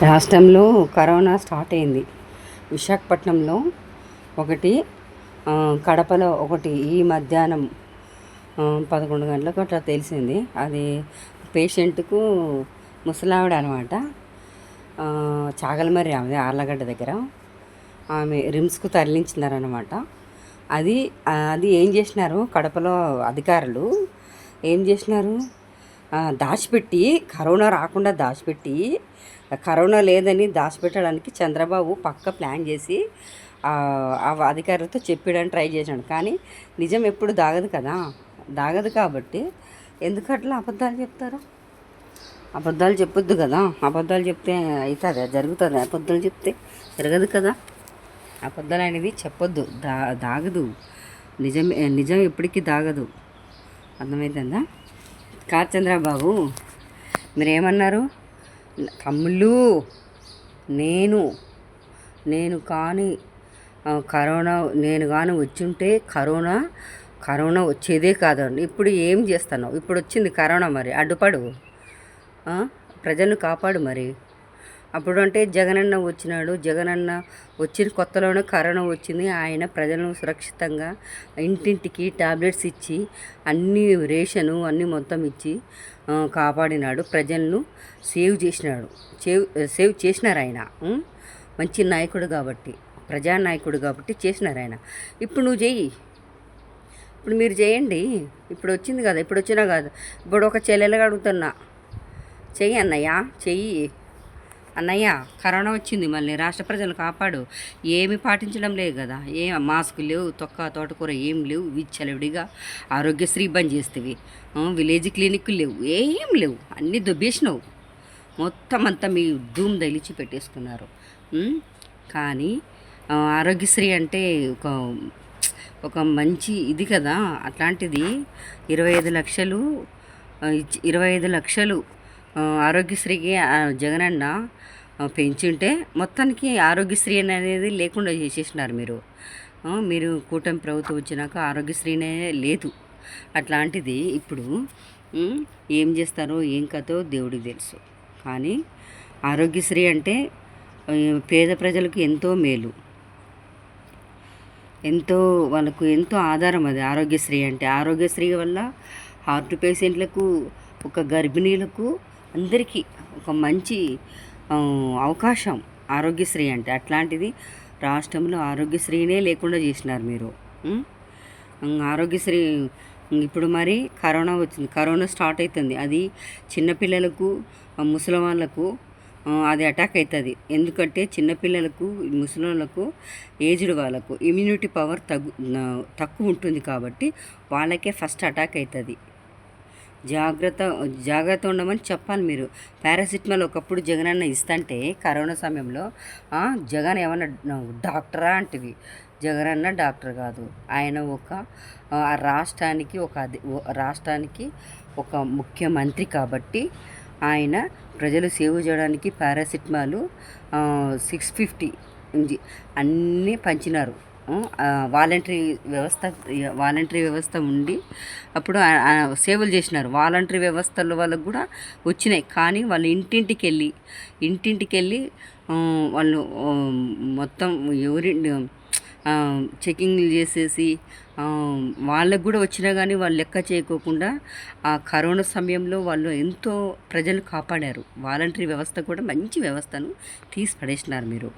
రాష్ట్రంలో corona start అయింది. విశాఖపట్నంలో ఒకటి, కడపలో ఒకటి. ఈ మధ్యాహ్నం 11 గంటలకు అట్లా తెలిసింది. అది పేషెంట్కు ముసలావిడ అనమాట. చాగలమర్రి ఆమె ఆర్లగడ్డ దగ్గర. ఆమె రిమ్స్కు తరలించినారనమాట. అది అది ఏం చేసినారు కడపలో అధికారులు, ఏం చేసినారు, దాచిపెట్టి, కరోనా రాకుండా దాచిపెట్టి, కరోనా లేదని దాచిపెట్టడానికి చంద్రబాబు పక్క ప్లాన్ చేసి ఆ అధికారులతో చెప్పడానికి ట్రై చేశాడు. కానీ నిజం ఎప్పుడు దాగదు కదా, దాగదు. కాబట్టి ఎందుకట్లా అబద్ధాలు చెప్తారు? అబద్ధాలు చెప్పొద్దు కదా. అబద్ధాలు చెప్తే అవుతుందా, జరుగుతుందా? అబద్ధాలు చెప్తే జరగదు కదా. అబద్ధాలు అనేది చెప్పొద్దు, దాగదు. నిజం ఎప్పటికీ దాగదు. అర్థమవుతుందా? కాదు చంద్రబాబు, మీరేమన్నారు? తమ్ముళ్ళు, నేను కానీ కరోనా నేను కానీ వచ్చుంటే కరోనా వచ్చేదే కాదండి. ఇప్పుడు ఏం చేస్తున్నావు? ఇప్పుడు వచ్చింది కరోనా, మరి అడ్డుపడు, ప్రజలను కాపాడు. మరి అప్పుడు అంటే జగనన్న వచ్చినాడు. జగనన్న వచ్చిన కొత్తలోనే కరోనా వచ్చింది. ఆయన ప్రజలను సురక్షితంగా ఇంటింటికి టాబ్లెట్స్ ఇచ్చి, అన్ని రేషను అన్నీ మొత్తం ఇచ్చి కాపాడినాడు. ప్రజలను సేవ్ చేసినారు ఆయన. మంచి నాయకుడు కాబట్టి, ప్రజానాయకుడు కాబట్టి చేసినారు ఆయన. ఇప్పుడు నువ్వు చెయ్యి, ఇప్పుడు మీరు చేయండి. ఇప్పుడు వచ్చింది కదా, ఇప్పుడు వచ్చినా కాదు. ఇప్పుడు ఒక చెల్లెలుగా అడుగుతున్నా, చెయ్యి అన్నయ్య, చెయ్యి అన్నయ్య. కరోనా వచ్చింది, మళ్ళీ రాష్ట్ర ప్రజలు కాపాడు. ఏమి పాటించడం లేదు కదా, మాస్క్ లేవు, తోటకూర ఏం లేవు, విచ్చలవిడిగా ఆరోగ్యశ్రీ బంద్ చేస్తేవి, విలేజ్ క్లినిక్లు లేవు, ఏం లేవు, అన్నీ దొబ్బేసినావు. మొత్తం అంతా మీ ధూమ్ దలిచి పెట్టేసుకున్నారు. కానీ ఆరోగ్యశ్రీ అంటే ఒక మంచి ఇది కదా. అట్లాంటిది 25 లక్షలు ఆరోగ్యశ్రీకి జగనన్న పెంచుంటే మొత్తానికి ఆరోగ్యశ్రీ అనేది లేకుండా చేసేసినారు మీరు కూటమి ప్రభుత్వం వచ్చినాక ఆరోగ్యశ్రీనే లేదు. అట్లాంటిది ఇప్పుడు ఏం చేస్తారో ఏం కథో దేవుడికి తెలుసు. కానీ ఆరోగ్యశ్రీ అంటే పేద ప్రజలకు ఎంతో మేలు, వాళ్ళకు ఎంతో ఆధారం. అది ఆరోగ్యశ్రీ అంటే. ఆరోగ్యశ్రీ వల్ల హార్ట్ పేషెంట్లకు, ఒక గర్భిణీలకు, అందరికీ ఒక మంచి అవకాశం ఆరోగ్యశ్రీ అంటే. అట్లాంటిది రాష్ట్రంలో ఆరోగ్యశ్రీనే లేకుండా చేసినారు మీరు. ఆరోగ్యశ్రీ ఇప్పుడు మరి కరోనా వచ్చింది, కరోనా స్టార్ట్ అవుతుంది. అది చిన్నపిల్లలకు, ముసలి వాళ్ళకు అది అటాక్ అవుతుంది. ఎందుకంటే చిన్నపిల్లలకు, ముసలిళ్ళకు, ఏజ్డ్ వాళ్ళకు ఇమ్యూనిటీ పవర్ తక్కువ ఉంటుంది కాబట్టి వాళ్ళకే ఫస్ట్ అటాక్ అవుతుంది. జాగ్రత్త ఉండమని చెప్పాలి మీరు. పారాసిటమాల్ ఒకప్పుడు జగనన్న ఇస్తుంటే కరోనా సమయంలో, జగన్ ఏమన్నా డాక్టరా అంటివి. జగనన్న డాక్టర్ కాదు, ఆయన రాష్ట్రానికి ఒక ముఖ్యమంత్రి కాబట్టి ఆయన ప్రజలు సేవ్ చేయడానికి పారాసిటమాల్ 650 అన్నీ పంచినారు. వాలంటరీ వ్యవస్థ ఉండి అప్పుడు సేవలు చేసినారు. వాలంటరీ వ్యవస్థల వాళ్ళకు కూడా వచ్చినాయి. కానీ వాళ్ళు ఇంటింటికి వెళ్ళి వాళ్ళు మొత్తం చెకింగ్లు చేసేసి వాళ్ళకు కూడా వచ్చినా కానీ వాళ్ళు లెక్క చేయకోకుండా ఆ కరోనా సమయంలో వాళ్ళు ఎంతో ప్రజలు కాపాడారు. వాలంటరీ వ్యవస్థ కూడా మంచి వ్యవస్థను తీసి పడేసినారు మీరు.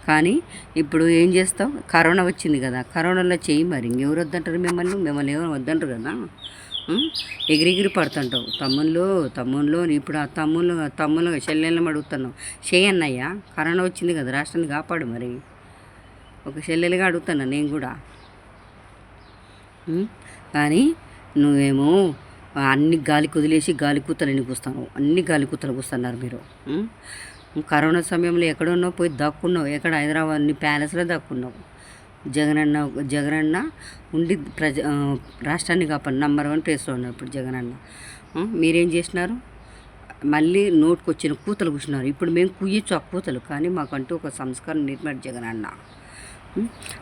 కానీ ఇప్పుడు ఏం చేస్తావు? కరోనా వచ్చింది కదా, కరోనాలో చేయి. మరి ఇంకెవరు వద్దంటారు? మిమ్మల్ని ఎవరు వద్దంటారు కదా. ఎగిరిగిరి పడుతుంటావు. తమ్ముళ్ళు ఇప్పుడు ఆ తమ్ముళ్ళు చెల్లెళ్ళని అడుగుతున్నావు, చేయన్నయ్యా, కరోనా వచ్చింది కదా, రాష్ట్రాన్ని కాపాడు. మరి ఒక చెల్లెలుగా అడుగుతున్నా నేను కూడా. కానీ నువ్వేమో అన్ని గాలి కుదిలేసి గాలి కూతలని కూస్తాను, అన్ని గాలి కూతలు కూస్తున్నారు మీరు. కరోనా సమయంలో ఎక్కడున్నావు? పోయి దాక్కున్నావు. ఎక్కడ? హైదరాబాద్ ప్యాలెస్లో దాక్కున్నావు. జగనన్న ఉండి రాష్ట్రాన్ని కాపాడు. నంబర్ 1 ప్లేస్లో ఉన్నాడు ఇప్పుడు జగనన్న. మీరేం చేసినారు? మళ్ళీ నోటుకు వచ్చిన కూతలు కూర్చున్నారు. ఇప్పుడు మేము కుయ్యొచ్చు ఆ కూతలు, కానీ మాకంటూ ఒక సంస్కారం నిర్మాడు జగనన్న.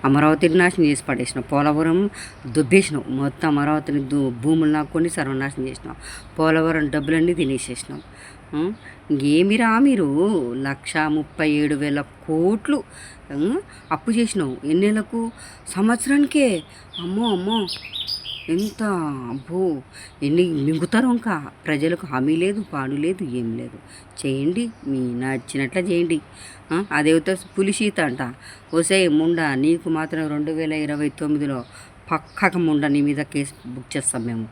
అమరావతిని నాశనం చేసి పడేసినాం. పోలవరం దుబ్బేసినాం. మొత్తం అమరావతిని భూములు నాకొని సర్వనాశనం చేసినాం. పోలవరం డబ్బులన్నీ తినేసేసినాం. ఆ? ఏమిరా మీరు 1,37,000 కోట్లు అప్పు చేసినావు ఎన్నేళ్ళకు? సంవత్సరానికే. అమ్మో అమ్మో, ఎంత! అబ్బో, ఎన్ని మింగుతారో ఇంకా. ప్రజలకు హామీ లేదు, పాడు లేదు, ఏం లేదు. చేయండి, మీ నచ్చినట్ల చేయండి. అదేవితే పులిషీత అంట. ఒసే ముండా, నీకు మాత్రం 2029లో పక్కకు ముండా నీ మీద కేసు బుక్ చేస్తాం మేము.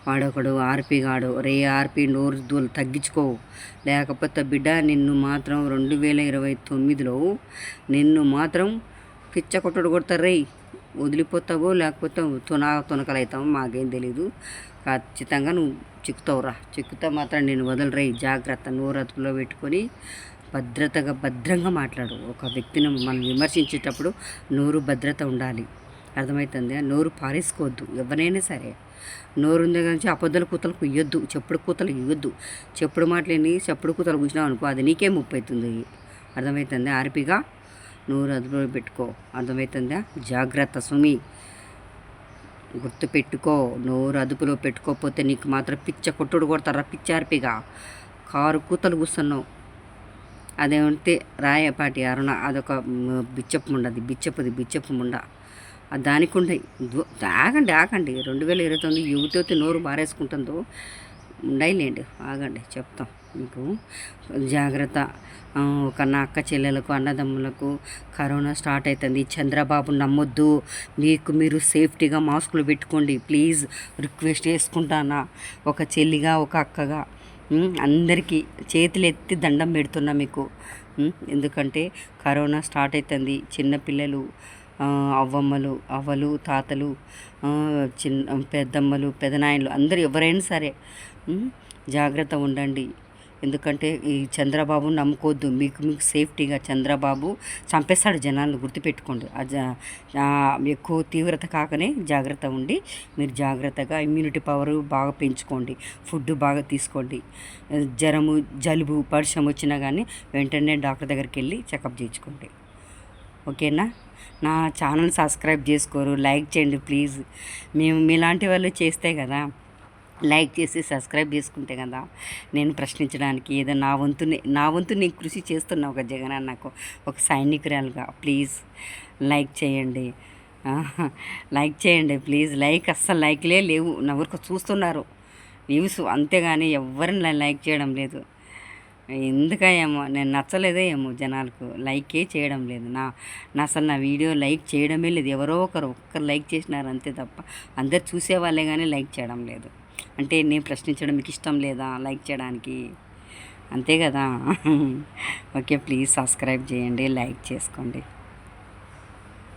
వాడొకడు ఆర్పి గాడు, రే ఆర్పి నోరు దూలు తగ్గించుకో, లేకపోతే బిడ్డ నిన్ను మాత్రం 2029లో నిన్ను మాత్రం పిచ్చ కొట్టుడు కొడతారు రే. వదిలిపోతావో లేకపోతే తునకలవుతావో మాకేం తెలీదు. ఖచ్చితంగా నువ్వు చిక్కుతావురా. చిక్కుతా మాత్రం నేను వదలరై. జాగ్రత్త, నోరు అదుపులో పెట్టుకొని భద్రంగా మాట్లాడు. ఒక వ్యక్తిని మనం విమర్శించేటప్పుడు నోరు భద్రత ఉండాలి. అర్థమవుతుంది? నోరు పారేసుకోవద్దు. ఎవరైనా సరే నోరు ఉంది కానీ అబద్ధాల కూతలకు ఇవ్వద్దు, చెప్పుడు కూతలు ఇవ్వద్దు. చెప్పుడు మాటలేని చెప్పుడు కూతలు కూర్చున్నావు అనుకో, అది నీకే ముప్పు అవుతుంది. అర్థమవుతుంది? ఆర్పిగా నోరు అదుపులో పెట్టుకో. అర్థమవుతుందా? జాగ్రత్త సుమి, గుర్తుపెట్టుకో. నోరు అదుపులో పెట్టుకోకపోతే నీకు మాత్రం పిచ్చ కొట్టుడు కొడతారా. పిచ్చార్పిగా కారు కూతలు కూస్తున్నావు. అదేమంటే రాయపాటి అరుణ, అదొక బిచ్చపు ముండ. అది బిచ్చపు ముండ. దానికి ఉండే. ఆగండి 2029 యువతి నోరు బారేసుకుంటుందో ఉండయిలేండి. ఆగండి, చెప్తాం మీకు. జాగ్రత్త. ఒక నా అక్క చెల్లెలకు, అన్నదమ్ములకు కరోనా స్టార్ట్ అవుతుంది. చంద్రబాబు నమ్మొద్దు. మీరు సేఫ్టీగా మాస్కులు పెట్టుకోండి ప్లీజ్. రిక్వెస్ట్ చేసుకుంటానా ఒక చెల్లిగా, ఒక అక్కగా. అందరికీ చేతులు ఎత్తి దండం పెడుతున్నా మీకు. ఎందుకంటే కరోనా స్టార్ట్ అవుతుంది. చిన్నపిల్లలు, అవ్వలు, తాతలు, పెద్దమ్మలు, పెదనాయనలు అందరూ ఎవరైనా సరే జాగ్రత్త ఉండండి. ఎందుకంటే ఈ చంద్రబాబు నమ్ముకోవద్దు. మీకు సేఫ్టీగా చంద్రబాబు చంపేస్తాడు జనాలను, గుర్తుపెట్టుకోండి. ఎక్కువ తీవ్రత కాకనే జాగ్రత్త ఉండి మీరు జాగ్రత్తగా ఇమ్యూనిటీ పవర్ బాగా పెంచుకోండి. ఫుడ్ బాగా తీసుకోండి. జ్వరము, జలుబు, పడిశం వచ్చినా కానీ వెంటనే డాక్టర్ దగ్గరికి వెళ్ళి చెకప్ చేయించుకోండి. ఓకేనా? నా ఛానల్ సబ్స్క్రైబ్ చేసుకోరు, లైక్ చేయండి ప్లీజ్. మేము మీలాంటి వాళ్ళు చేస్తే కదా, లైక్ చేసి సబ్స్క్రైబ్ చేసుకుంటే కదా నేను ప్రశ్నించడానికి ఏదో నా వంతు నేను కృషి చేస్తున్నా ఒక జగనన్నకు, ఒక సైనికురాలుగా. ప్లీజ్ లైక్ చేయండి, లైక్ చేయండి ప్లీజ్. అస్సలు లైక్లే లేవు. నా ఊరికి చూస్తున్నారు వ్యూస్, అంతేగాని ఎవరిని లైక్ చేయడం లేదు. ఎందుకేమో నేను నచ్చలేదే ఏమో, జనాలకు లైకే చేయడం లేదు. అసలు నా వీడియో లైక్ చేయడమే లేదు. ఎవరో ఒక్కరు లైక్ చేసినారు అంతే తప్ప అందరు చూసేవాళ్ళే కానీ లైక్ చేయడం లేదు. అంటే నేను ప్రశ్నించడం మీకు ఇష్టం లేదా లైక్ చేయడానికి? అంతే కదా. ఓకే, ప్లీజ్ సబ్స్క్రైబ్ చేయండి, లైక్ చేసుకోండి.